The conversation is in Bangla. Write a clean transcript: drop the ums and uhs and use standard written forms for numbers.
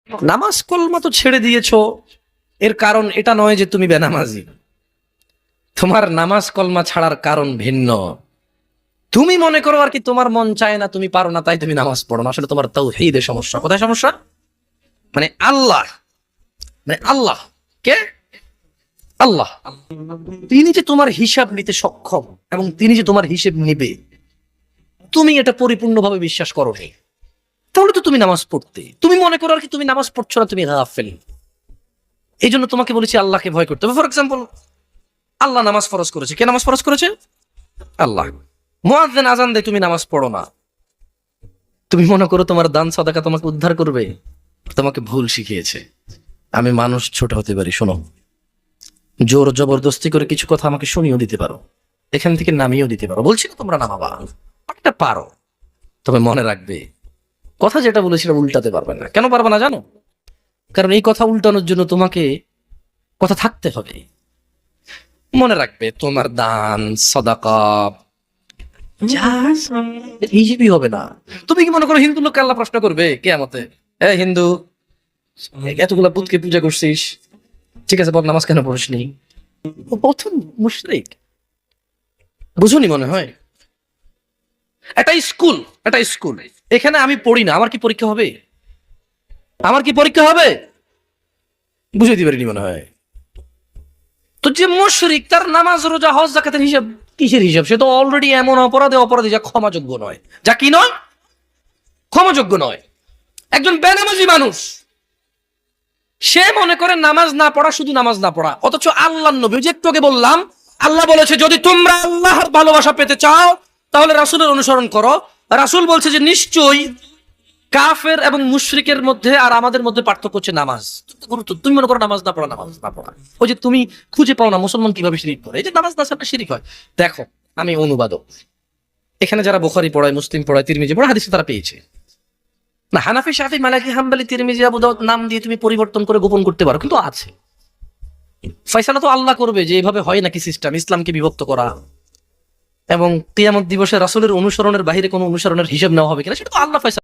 নামাজ কলমা তো ছেড়ে দিয়েছো, এর কারণ এটা নয় যে তুমি বেনামাজি। তোমার নামাজ কলমা ছাড়ার কারণ ভিন্ন। তুমি মনে করো আর কি তোমার মন চায় না, তুমি পারো না, তাই তুমি নামাজ পড়ো না। আসলে তোমার তাওহীদে সমস্যা। কোথায় সমস্যা? মানে আল্লাহ, মানে আল্লাহ কে? আল্লাহ তিনি যে তোমার হিসাব নিতে সক্ষম এবং তিনি যে তোমার হিসেব নিবে, তুমি এটা পরিপূর্ণভাবে বিশ্বাস করো নি, তাহলে তো তুমি নামাজ পড়তে। তুমি মনে করো আর কি তুমি নামাজ পড়ছো না, তুমি গাফেল। এই জন্য তোমাকে বলেছি আল্লাহকে ভয় করতে হবে। ফর এক্সাম্পল, আল্লাহ নামাজ ফরজ করেছে। কে নামাজ ফরজ করেছে? আল্লাহ। মুয়াজ্জিন আজান দেয়, তুমি নামাজ পড়ো না। তুমি মনে করো তোমার দান সাদাকা তোমাকে উদ্ধার করবে? তোমাকে ভুল শিখিয়েছে। আমি মানুষ, ছোট হতে পারি। শোনো, জোর জবরদস্তি করে কিছু কথা আমাকে শুনিয়েও দিতে পারো, এখান থেকে নামিয়েও দিতে পারো। বলছি না তোমরা নামাবা, একটা পারো। তবে মনে রাখবে, কথা যেটা বলেছিলাম উল্টাতে পারবে না। কেন পারবে না জানো? কারণ এই কথা উল্টানোর জন্য তোমাকে কথা থাকতে হবে। মনে রাখবে, তোমার দান সাদাকা হিসেবই হবে না। তুমি কি মনে করো হিন্দু লোককে আল্লাহ প্রশ্ন করবে কিয়ামতে, এ হিন্দু, এতগুলা বুতকে পূজা করছিস, ঠিক আছে বল নামাজ কেন পড়িসনি? ও প্রথম মুশরিক। বুঝুনি মনে হয়? এটা স্কুল, এটা স্কুল। এখানে আমি পড়ি না, আমার কি পরীক্ষা হবে? আমার কি পরীক্ষা হবে? বুঝাইতে পারিনি মনে হয়। তো যে মুশরিক, তার নামাজ রোজা হজ যাকাতের হিসাব কিসের হিসাব? সে তো অলরেডি এমন অপরাধী যা ক্ষমাযোগ্য নয়। যা কি নয়? ক্ষমাযোগ্য নয়। একজন বেনামাজি মানুষ, সে মনে করে নামাজ না পড়া শুধু নামাজ না পড়া, অথচ আল্লাহর নবী, যে একটু আগে বললাম, আল্লাহ বলেছে যদি তোমরা আল্লাহর ভালোবাসা পেতে চাও তাহলে রাসূলের অনুসরণ করো। রাসূল বলছে যে নিশ্চয়ই কাফের এবং মুশরিকের মধ্যে আর আমাদের মধ্যে পার্থক্য হচ্ছে নামাজ। গুরুত্ব, তুমি মনে করো নামাজ না পড়া, নামাজ না পড়া। ওই যে তুমি খুঁজে পাও না মুসলমান কিভাবে শিরিক করে, এই যে নামাজ না ছাড়া শিরিক হয়। দেখো, আমি অনুবাদক, এখানে যারা বুখারী পড়ায়, মুসলিম পড়ায়, তিরমিজি পড়ায়, হাদিস তারা পেয়েছে না। হানাফি, শাফি, মালিকি, হাম্বলি, তিরমিজি, আবু দাউদ নাম দিয়ে তুমি পরিবর্তন করে গোপন করতে পারো, কিন্তু আছে। ফয়সালা তো আল্লাহ করবে যে এইভাবে হয় নাকি সিস্টেম, ইসলামকে বিভক্ত করা এবং কিয়ামত দিবসে রাসূলের অনুসরণের বাইরে কোনো অনুসরণের হিসাব নেওয়া হবে কিনা, সেটা তো আল্লাহ ফয়সালা